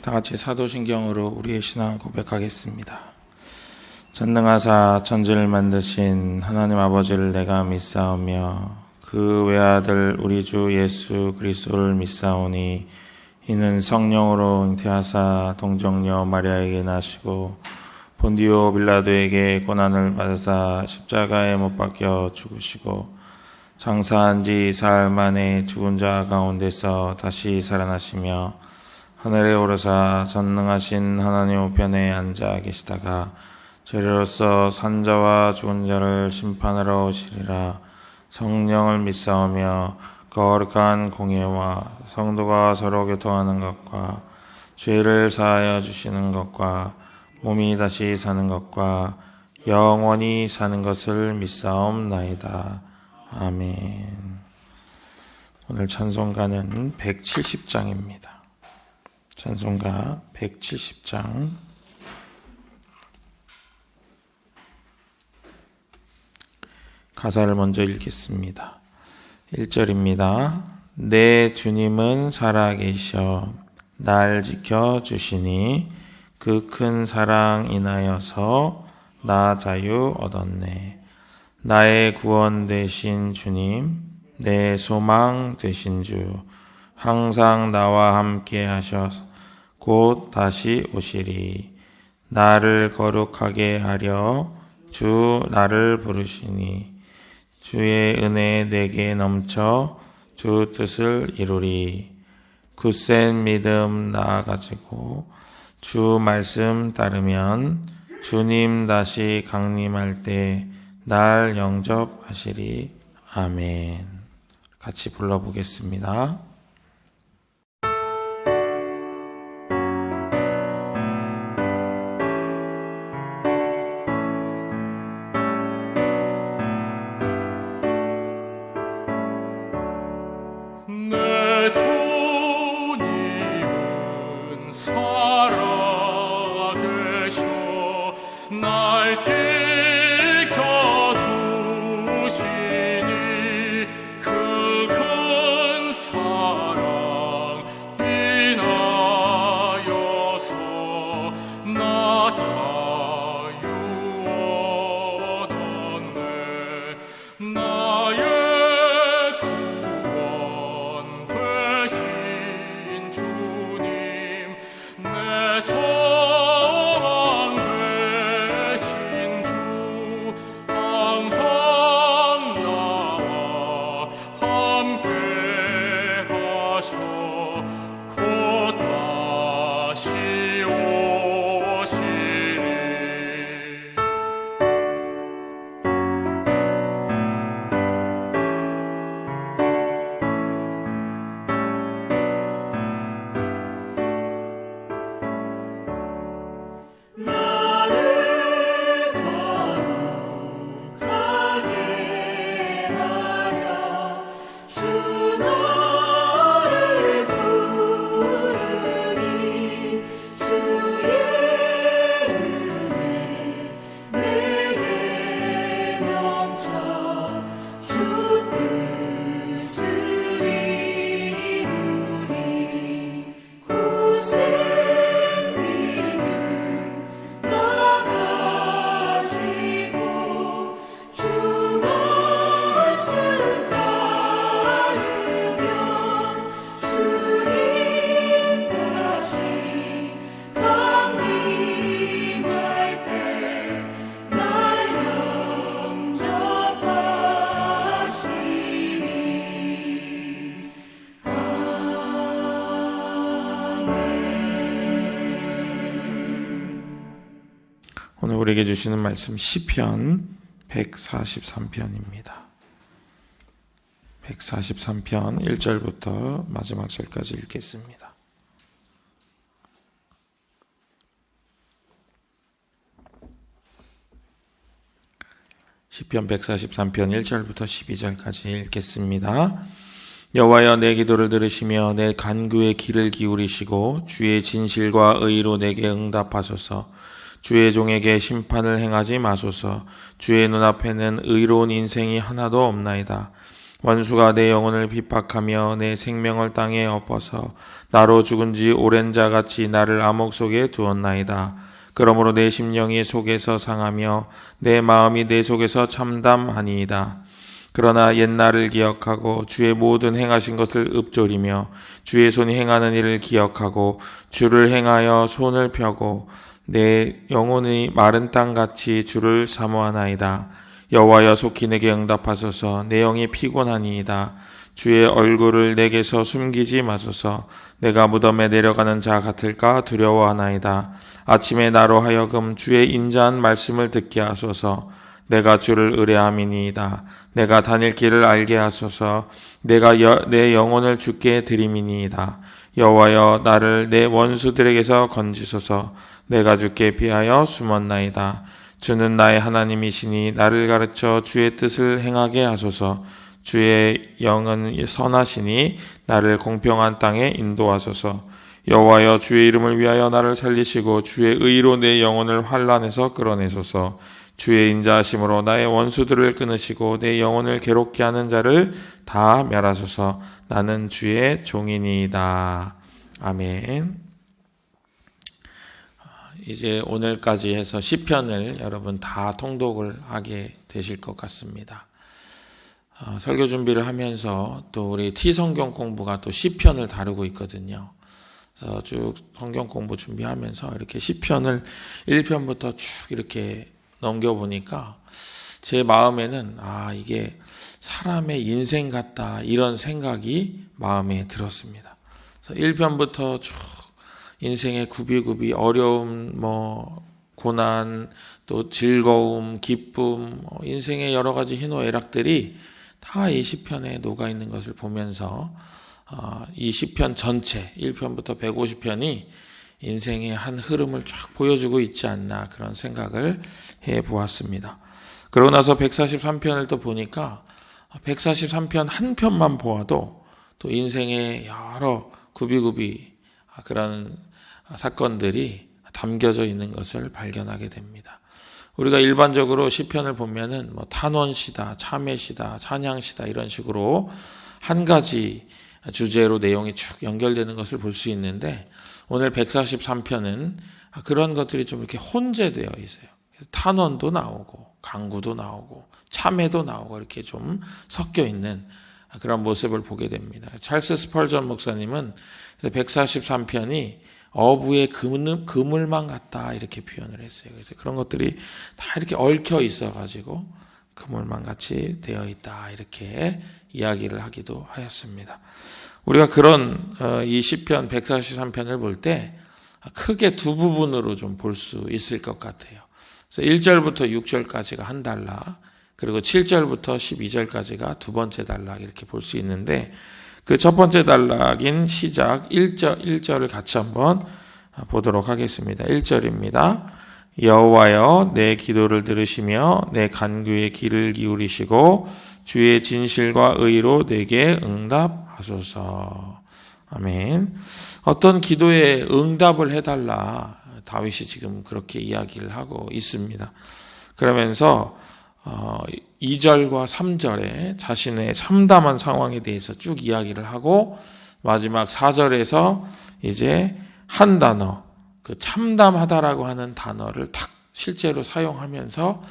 다 같이 사도신경으로 우리의 신앙 고백하겠습니다. 전능하사 천지를 만드신 하나님 아버지를 내가 믿사오며 그 외아들 우리 주 예수 그리스도를 믿사오니 이는 성령으로 잉태하사 동정녀 마리아에게 나시고 본디오 빌라도에게 고난을 받으사 십자가에 못 박혀 죽으시고 장사한 지 사흘 만에 죽은 자 가운데서 다시 살아나시며 하늘에 오르사 전능하신 하나님 우편에 앉아 계시다가 죄로서 산자와 죽은 자를 심판하러 오시리라. 성령을 믿사오며 거룩한 공예와 성도가 서로 교통하는 것과 죄를 사하여 주시는 것과 몸이 다시 사는 것과 영원히 사는 것을 믿사옵나이다. 아멘. 오늘 찬송가는 170장입니다. 찬송가 170장. 가사를 먼저 읽겠습니다. 1절입니다. 내 주님은 살아계셔 날 지켜주시니 그 큰 사랑 인하여서 나 자유 얻었네. 나의 구원 되신 주님, 내 소망 되신 주, 항상 나와 함께 하셔서 곧 다시 오시리. 나를 거룩하게 하려 주 나를 부르시니 주의 은혜 내게 넘쳐 주 뜻을 이루리. 굳센 믿음 나아가지고 주 말씀 따르면 주님 다시 강림할 때 날 영접하시리. 아멘. 같이 불러보겠습니다. 내 주님은 살아계셔 날 지켜주시니 그 큰 사랑 인하여서 나 자유 얻었네. 나의 오늘 우리에게 주시는 말씀 시편 143편입니다. 143편 1절부터 마지막 절까지 읽겠습니다. 시편 143편 1절부터 12절까지 읽겠습니다. 여호와여 내 기도를 들으시며 내 간구에 귀를 기울이시고 주의 진실과 의로 내게 응답하소서. 주의 종에게 심판을 행하지 마소서. 주의 눈앞에는 의로운 인생이 하나도 없나이다. 원수가 내 영혼을 핍박하며 내 생명을 땅에 엎어서 나로 죽은 지 오랜 자같이 나를 암흑 속에 두었나이다. 그러므로 내 심령이 속에서 상하며 내 마음이 내 속에서 참담하니이다. 그러나 옛날을 기억하고 주의 모든 행하신 것을 읊조리며 주의 손이 행하는 일을 기억하고 주를 행하여 손을 펴고 내 영혼이 마른 땅같이 주를 사모하나이다. 여호와여 속히 내게 응답하소서. 내 영이 피곤하니이다. 주의 얼굴을 내게서 숨기지 마소서. 내가 무덤에 내려가는 자 같을까 두려워하나이다. 아침에 나로 하여금 주의 인자한 말씀을 듣게 하소서. 내가 주를 의뢰함이니이다. 내가 다닐 길을 알게 하소서. 내가 내 영혼을 주께 드림이니이다. 여호와여 나를 내 원수들에게서 건지소서. 내가 주께 피하여 숨었나이다. 주는 나의 하나님이시니 나를 가르쳐 주의 뜻을 행하게 하소서. 주의 영은 선하시니 나를 공평한 땅에 인도하소서. 여호와여 주의 이름을 위하여 나를 살리시고 주의 의로 내 영혼을 환난에서 끌어내소서. 주의 인자하심으로 나의 원수들을 끊으시고 내 영혼을 괴롭게 하는 자를 다 멸하소서. 나는 주의 종이니이다. 아멘. 이제 오늘까지 해서 시편을 여러분 다 통독을 하게 되실 것 같습니다. 설교 준비를 하면서 또 우리 T성경 공부가 또 시편을 다루고 있거든요. 그래서 쭉 성경 공부 준비하면서 이렇게 시편을 1편부터 쭉 이렇게 넘겨보니까 제 마음에는 이게 사람의 인생 같다 이런 생각이 마음에 들었습니다. 그래서 1편부터 쭉 인생의 굽이굽이 어려움, 고난, 또 즐거움, 기쁨, 인생의 여러 가지 희노애락들이 다 이 시편에 녹아 있는 것을 보면서 이 시편 전체 1편부터 150편이 인생의 한 흐름을 쫙 보여주고 있지 않나 그런 생각을 해보았습니다. 그러고 나서 143편을 또 보니까 143편 한 편만 보아도 또 인생의 여러 굽이굽이 그런 사건들이 담겨져 있는 것을 발견하게 됩니다. 우리가 일반적으로 시편을 보면은 탄원시다, 참회시다, 찬양시다 이런 식으로 한 가지 주제로 내용이 쭉 연결되는 것을 볼 수 있는데 오늘 143편은 그런 것들이 좀 이렇게 혼재되어 있어요. 탄원도 나오고 간구도 나오고 참회도 나오고 이렇게 좀 섞여 있는 그런 모습을 보게 됩니다. 찰스 스펄전 목사님은 143편이 어부의 그물망 같다 이렇게 표현을 했어요. 그래서 그런 것들이 다 이렇게 얽혀 있어가지고 그물망 같이 되어 있다 이렇게 이야기를 하기도 하였습니다. 우리가 그런 이 시편 143편을 볼 때 크게 두 부분으로 좀 볼 수 있을 것 같아요. 그래서 1절부터 6절까지가 한 단락, 그리고 7절부터 12절까지가 두 번째 단락 이렇게 볼 수 있는데 그 첫 번째 단락인 시작 1절을 같이 한번 보도록 하겠습니다. 1절입니다. 여호와여 내 기도를 들으시며 내 간구에 귀를 기울이시고 주의 진실과 의로 내게 응답하소서. 아멘. 어떤 기도에 응답을 해달라 다윗이 지금 그렇게 이야기를 하고 있습니다. 그러면서 2절과 3절에 자신의 참담한 상황에 대해서 쭉 이야기를 하고 마지막 4절에서 이제 한 단어, 그 참담하다라고 하는 단어를 딱 실제로 사용하면서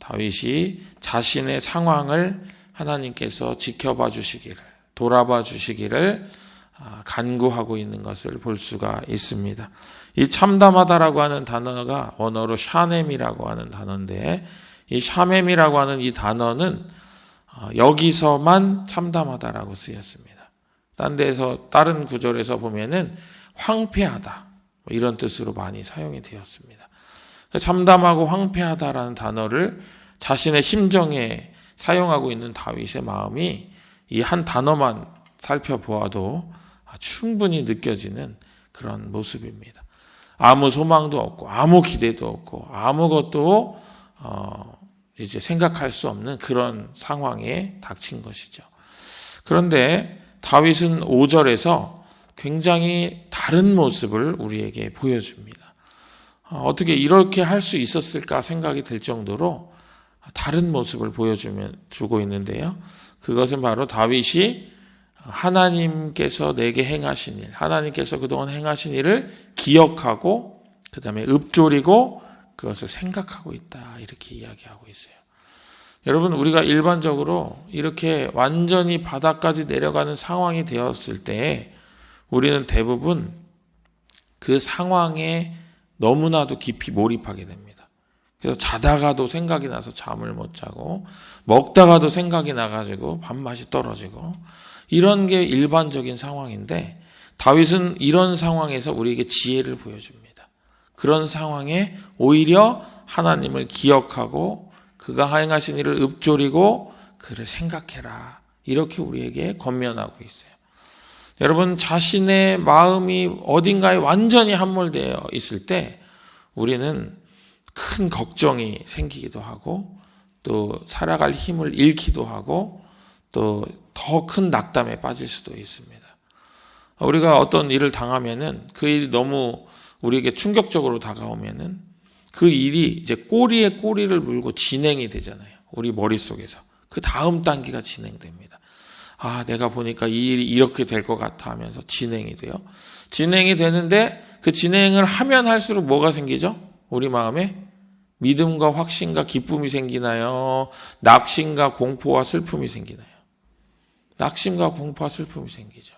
다윗이 자신의 상황을 하나님께서 지켜봐 주시기를, 돌아봐 주시기를 간구하고 있는 것을 볼 수가 있습니다. 이 참담하다라고 하는 단어가 언어로 샤넴이라고 하는 단어인데 이 샤넴이라고 하는 이 단어는 여기서만 참담하다라고 쓰였습니다. 딴 데서 다른 구절에서 보면은 황폐하다 이런 뜻으로 많이 사용이 되었습니다. 참담하고 황폐하다라는 단어를 자신의 심정에 사용하고 있는 다윗의 마음이 이 한 단어만 살펴보아도 충분히 느껴지는 그런 모습입니다. 아무 소망도 없고 아무 기대도 없고 아무것도 이제 생각할 수 없는 그런 상황에 닥친 것이죠. 그런데 다윗은 5절에서 굉장히 다른 모습을 우리에게 보여줍니다. 어떻게 이렇게 할 수 있었을까 생각이 들 정도로 다른 모습을 보여주고 있는데요. 그것은 바로 다윗이 하나님께서 내게 행하신 일, 하나님께서 그동안 행하신 일을 기억하고 그 다음에 읊조리고 그것을 생각하고 있다, 이렇게 이야기하고 있어요. 여러분, 우리가 일반적으로 이렇게 완전히 바닥까지 내려가는 상황이 되었을 때 우리는 대부분 그 상황에 너무나도 깊이 몰입하게 됩니다. 그래서 자다가도 생각이 나서 잠을 못 자고, 먹다가도 생각이 나가지고 밥맛이 떨어지고, 이런 게 일반적인 상황인데 다윗은 이런 상황에서 우리에게 지혜를 보여줍니다. 그런 상황에 오히려 하나님을 기억하고 그가 행하신 일을 읊조리고 그를 생각해라, 이렇게 우리에게 권면하고 있어요. 여러분, 자신의 마음이 어딘가에 완전히 함몰되어 있을 때 우리는 큰 걱정이 생기기도 하고 또 살아갈 힘을 잃기도 하고 또 더 큰 낙담에 빠질 수도 있습니다. 우리가 어떤 일을 당하면은 그 일이 너무 우리에게 충격적으로 다가오면은 그 일이 이제 꼬리에 꼬리를 물고 진행이 되잖아요. 우리 머릿속에서. 그 다음 단계가 진행됩니다. 아, 내가 보니까 이 일이 이렇게 될 것 같아 하면서 진행이 돼요. 진행이 되는데 그 진행을 하면 할수록 뭐가 생기죠? 우리 마음에 믿음과 확신과 기쁨이 생기나요? 낙심과 공포와 슬픔이 생기나요? 낙심과 공포와 슬픔이 생기죠.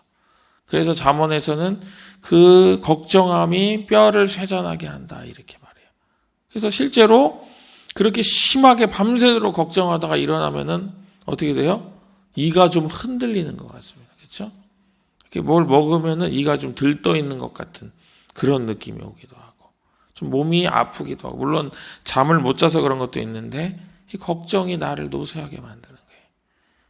그래서 잠언에서는 그 걱정함이 뼈를 쇠잔하게 한다, 이렇게 말해요. 그래서 실제로 그렇게 심하게 밤새도록 걱정하다가 일어나면은 어떻게 돼요? 이가 좀 흔들리는 것 같습니다. 그렇죠? 이렇게 뭘 먹으면은 이가 좀 들떠 있는 것 같은 그런 느낌이 오기도 하고, 좀 몸이 아프기도 하고, 물론 잠을 못 자서 그런 것도 있는데 이 걱정이 나를 노쇠하게 만드는 거예요.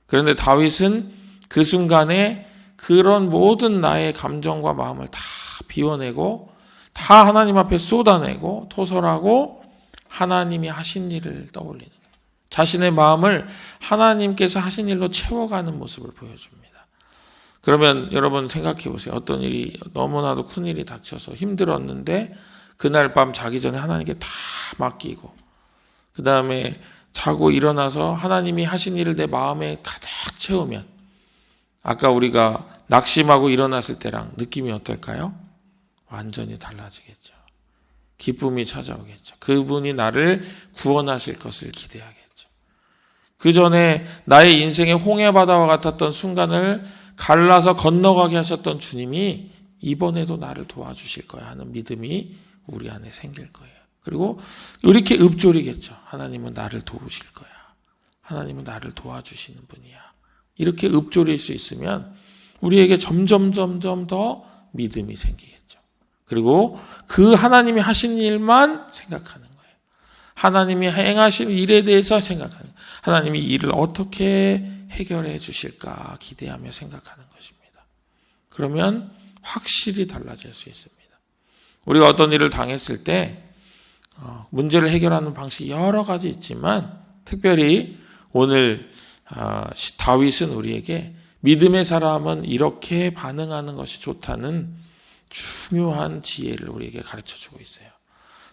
그런데 다윗은 그 순간에 그런 모든 나의 감정과 마음을 다 비워내고 다 하나님 앞에 쏟아내고 토설하고 하나님이 하신 일을 떠올리는 거예요. 자신의 마음을 하나님께서 하신 일로 채워가는 모습을 보여줍니다. 그러면 여러분 생각해 보세요. 어떤 일이 너무나도 큰 일이 닥쳐서 힘들었는데 그날 밤 자기 전에 하나님께 다 맡기고 그 다음에 자고 일어나서 하나님이 하신 일을 내 마음에 가득 채우면 아까 우리가 낙심하고 일어났을 때랑 느낌이 어떨까요? 완전히 달라지겠죠. 기쁨이 찾아오겠죠. 그분이 나를 구원하실 것을 기대하겠죠. 그 전에 나의 인생의 홍해바다와 같았던 순간을 갈라서 건너가게 하셨던 주님이 이번에도 나를 도와주실 거야 하는 믿음이 우리 안에 생길 거예요. 그리고 이렇게 읊조리겠죠. 하나님은 나를 도우실 거야. 하나님은 나를 도와주시는 분이야. 이렇게 읊조릴 수 있으면 우리에게 점점 더 믿음이 생기겠죠. 그리고 그 하나님이 하신 일만 생각하는 거예요. 하나님이 행하신 일에 대해서 생각하는 거예요. 하나님이 이 일을 어떻게 해결해 주실까 기대하며 생각하는 것입니다. 그러면 확실히 달라질 수 있습니다. 우리가 어떤 일을 당했을 때 문제를 해결하는 방식이 여러 가지 있지만 특별히 오늘 다윗은 우리에게 믿음의 사람은 이렇게 반응하는 것이 좋다는 중요한 지혜를 우리에게 가르쳐주고 있어요.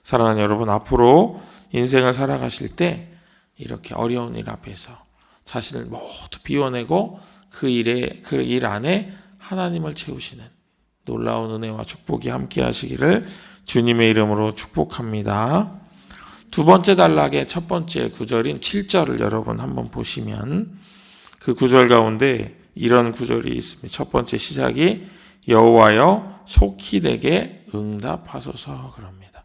사랑하는 여러분, 앞으로 인생을 살아가실 때 이렇게 어려운 일 앞에서 자신을 모두 비워내고 그 일 안에 하나님을 채우시는 놀라운 은혜와 축복이 함께 하시기를 주님의 이름으로 축복합니다. 두 번째 단락의 첫 번째 구절인 7절을 여러분 한번 보시면 그 구절 가운데 이런 구절이 있습니다. 첫 번째 시작이 여호와여 속히 내게 응답하소서 그럽니다.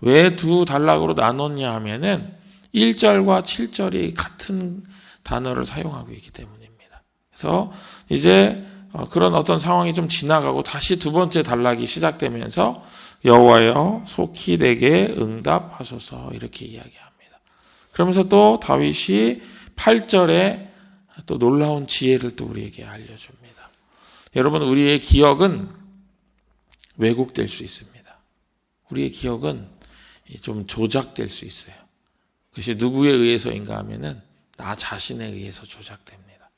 왜 두 단락으로 나눴냐 하면은 1절과 7절이 같은 단어를 사용하고 있기 때문입니다. 그래서 이제 그런 어떤 상황이 좀 지나가고 다시 두 번째 단락이 시작되면서 여호와여 속히 내게 응답하소서 이렇게 이야기합니다. 그러면서 또 다윗이 8절에 또 놀라운 지혜를 또 우리에게 알려줍니다. 여러분, 우리의 기억은 왜곡될 수 있습니다. 우리의 기억은 좀 조작될 수 있어요. 그것이 누구에 의해서인가 하면은 나 자신에 의해서 조작됩니다.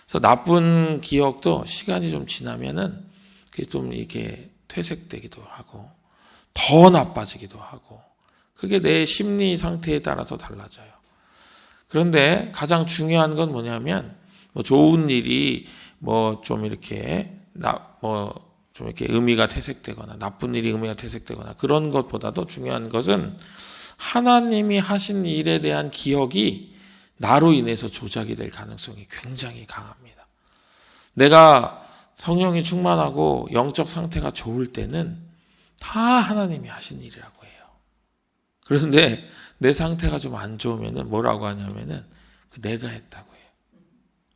그래서 나쁜 기억도 시간이 좀 지나면은 그게 좀 이렇게 퇴색되기도 하고 더 나빠지기도 하고 그게 내 심리 상태에 따라서 달라져요. 그런데 가장 중요한 건 뭐냐면 뭐 좋은 일이 뭐 좀 이렇게 좀 이렇게 의미가 퇴색되거나 나쁜 일이 의미가 퇴색되거나 그런 것보다도 중요한 것은 하나님이 하신 일에 대한 기억이 나로 인해서 조작이 될 가능성이 굉장히 강합니다. 내가 성령이 충만하고 영적 상태가 좋을 때는 다 하나님이 하신 일이라고 해요. 그런데 내 상태가 좀 안 좋으면은 뭐라고 하냐면은 내가 했다고 해요.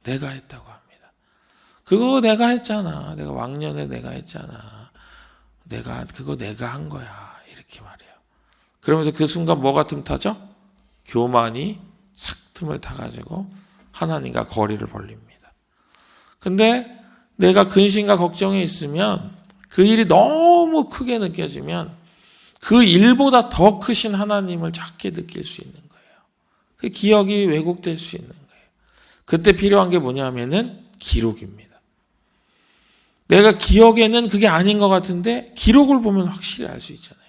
내가 했다고 합니다. 그거 내가 했잖아. 내가 왕년에 내가 했잖아. 그거 내가 한 거야. 이렇게 말해요. 그러면서 그 순간 뭐가 틈타죠? 교만이 싹 틈을 타가지고 하나님과 거리를 벌립니다. 근데 내가 근심과 걱정에 있으면 그 일이 너무 크게 느껴지면 그 일보다 더 크신 하나님을 작게 느낄 수 있는 거예요. 그 기억이 왜곡될 수 있는 거예요. 그때 필요한 게 뭐냐면은 기록입니다. 내가 기억에는 그게 아닌 것 같은데 기록을 보면 확실히 알 수 있잖아요.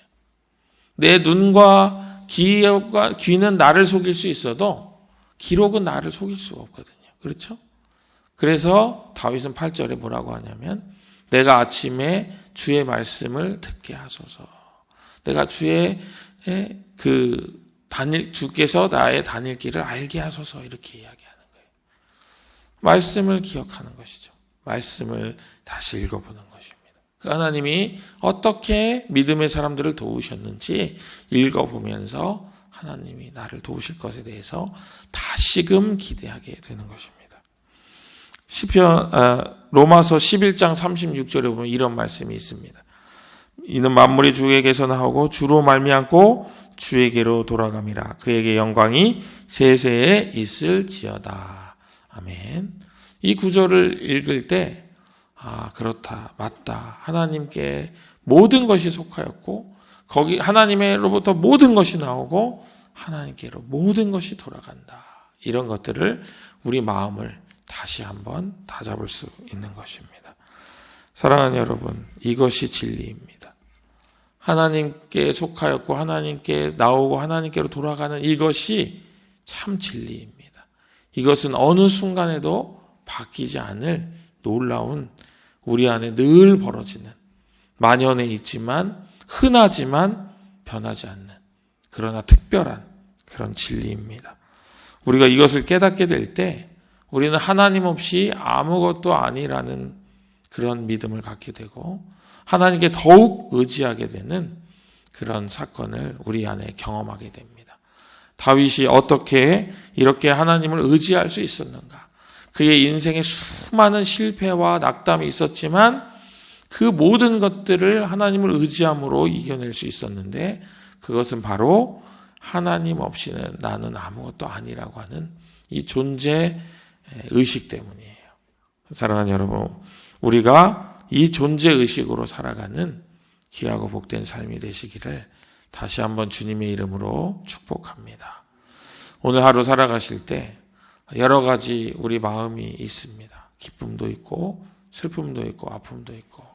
내 눈과 귀는 나를 속일 수 있어도 기록은 나를 속일 수가 없거든요. 그렇죠? 그래서 다윗은 8절에 뭐라고 하냐면 내가 아침에 주의 말씀을 듣게 하소서. 내가 주께서 나의 다닐 길을 알게 하소서 이렇게 이야기하는 거예요. 말씀을 기억하는 것이죠. 말씀을 다시 읽어보는 것입니다. 그 하나님이 어떻게 믿음의 사람들을 도우셨는지 읽어보면서 하나님이 나를 도우실 것에 대해서 다시금 기대하게 되는 것입니다. 로마서 11장 36절에 보면 이런 말씀이 있습니다. 이는 만물이 주에게서 나오고 주로 말미암고 주에게로 돌아감이라. 그에게 영광이 세세에 있을지어다. 아멘. 이 구절을 읽을 때 그렇다, 맞다. 하나님께 모든 것이 속하였고 거기 하나님으로부터 모든 것이 나오고 하나님께로 모든 것이 돌아간다. 이런 것들을 우리 마음을 다시 한번 다잡을 수 있는 것입니다. 사랑하는 여러분, 이것이 진리입니다. 하나님께 속하였고 하나님께 나오고 하나님께로 돌아가는 이것이 참 진리입니다. 이것은 어느 순간에도 바뀌지 않을 놀라운 우리 안에 늘 벌어지는 만연해 있지만 흔하지만 변하지 않는 그러나 특별한 그런 진리입니다. 우리가 이것을 깨닫게 될 때 우리는 하나님 없이 아무것도 아니라는 그런 믿음을 갖게 되고 하나님께 더욱 의지하게 되는 그런 사건을 우리 안에 경험하게 됩니다. 다윗이 어떻게 이렇게 하나님을 의지할 수 있었는가? 그의 인생에 수많은 실패와 낙담이 있었지만 그 모든 것들을 하나님을 의지함으로 이겨낼 수 있었는데 그것은 바로 하나님 없이는 나는 아무것도 아니라고 하는 이 존재 의식 때문이에요. 사랑하는 여러분, 우리가 이 존재 의식으로 살아가는 귀하고 복된 삶이 되시기를 다시 한번 주님의 이름으로 축복합니다. 오늘 하루 살아가실 때 여러 가지 우리 마음이 있습니다. 기쁨도 있고 슬픔도 있고 아픔도 있고.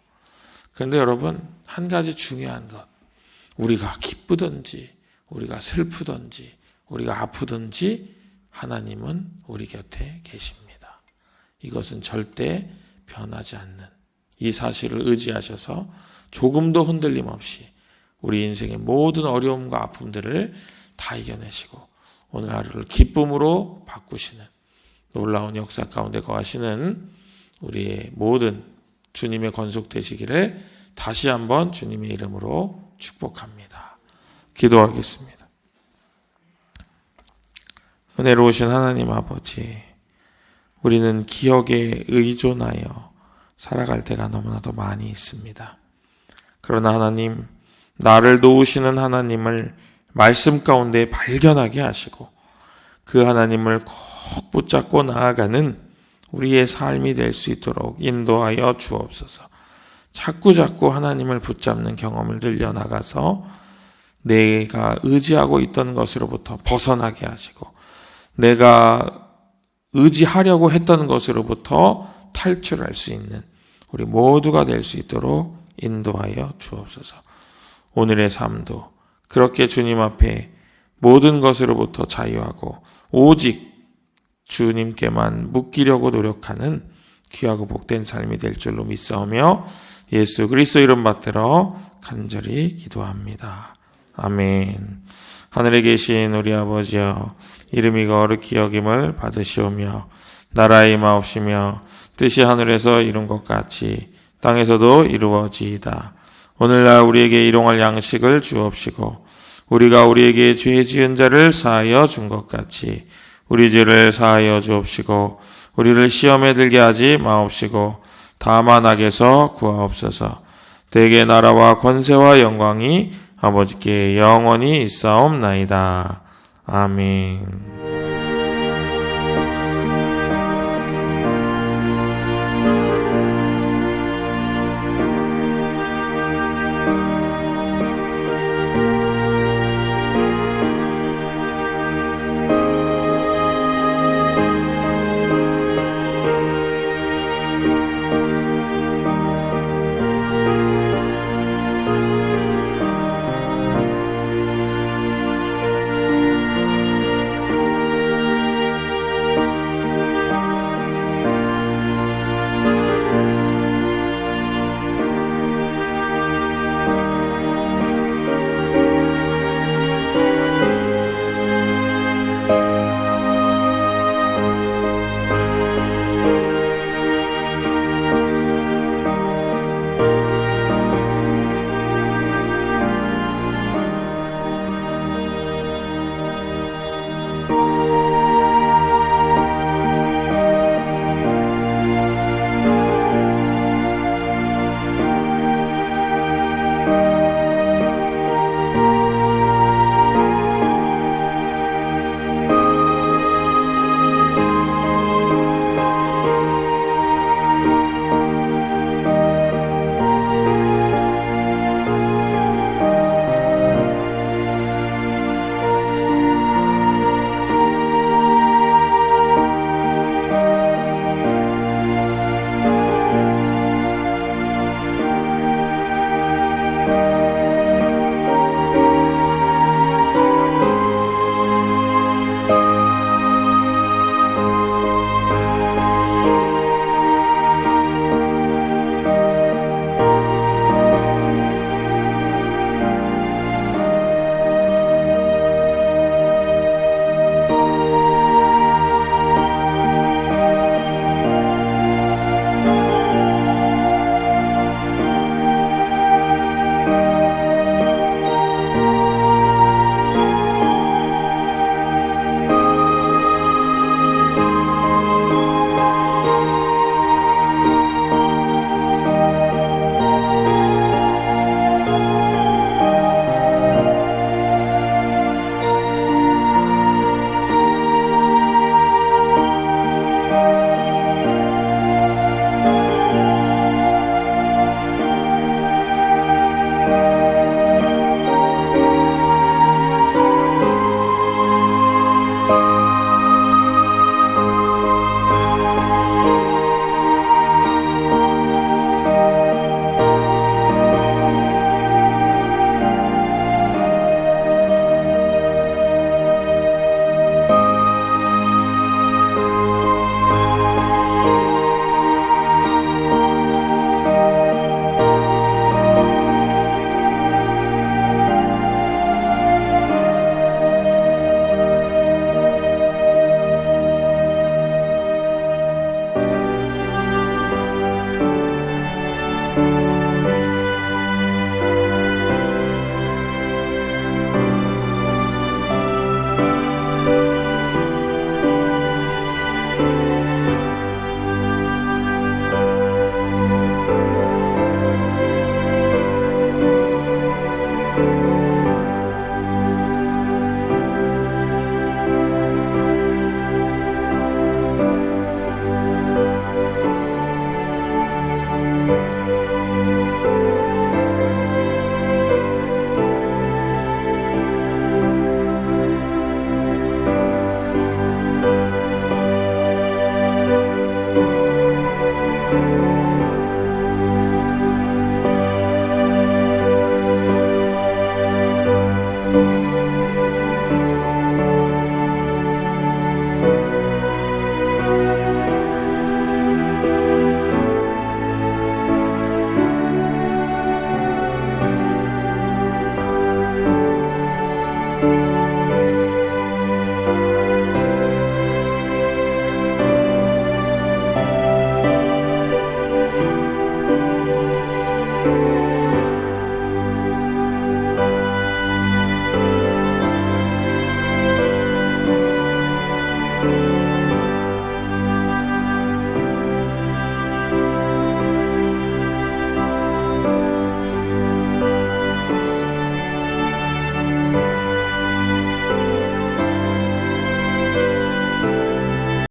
그런데 여러분, 한 가지 중요한 것, 우리가 기쁘든지 우리가 슬프든지 우리가 아프든지 하나님은 우리 곁에 계십니다. 이것은 절대 변하지 않는 이 사실을 의지하셔서 조금도 흔들림 없이 우리 인생의 모든 어려움과 아픔들을 다 이겨내시고 오늘 하루를 기쁨으로 바꾸시는 놀라운 역사 가운데 거하시는 우리의 모든 주님의 권속 되시기를 다시 한번 주님의 이름으로 축복합니다. 기도하겠습니다. 은혜로우신 하나님 아버지, 우리는 기억에 의존하여 살아갈 때가 너무나도 많이 있습니다. 그러나 하나님, 나를 도우시는 하나님을 말씀 가운데 발견하게 하시고 그 하나님을 꼭 붙잡고 나아가는 우리의 삶이 될 수 있도록 인도하여 주옵소서. 자꾸 하나님을 붙잡는 경험을 들려나가서 내가 의지하고 있던 것으로부터 벗어나게 하시고 내가 의지하려고 했던 것으로부터 탈출할 수 있는 우리 모두가 될 수 있도록 인도하여 주옵소서. 오늘의 삶도 그렇게 주님 앞에 모든 것으로부터 자유하고 오직 주님께만 묶이려고 노력하는 귀하고 복된 삶이 될 줄로 믿사오며 예수 그리스도 이름 받들어 간절히 기도합니다. 아멘. 하늘에 계신 우리 아버지여, 이름이 거룩히 여김을 받으시오며 나라의 임하옵시며 뜻이 하늘에서 이룬 것 같이 땅에서도 이루어지이다. 오늘날 우리에게 일용할 양식을 주옵시고 우리가 우리에게 죄 지은 자를 사하여 준 것 같이 우리 죄를 사하여 주옵시고 우리를 시험에 들게 하지 마옵시고 다만 악에서 구하옵소서. 대개 나라와 권세와 영광이 아버지께 영원히 있사옵나이다. 아멘.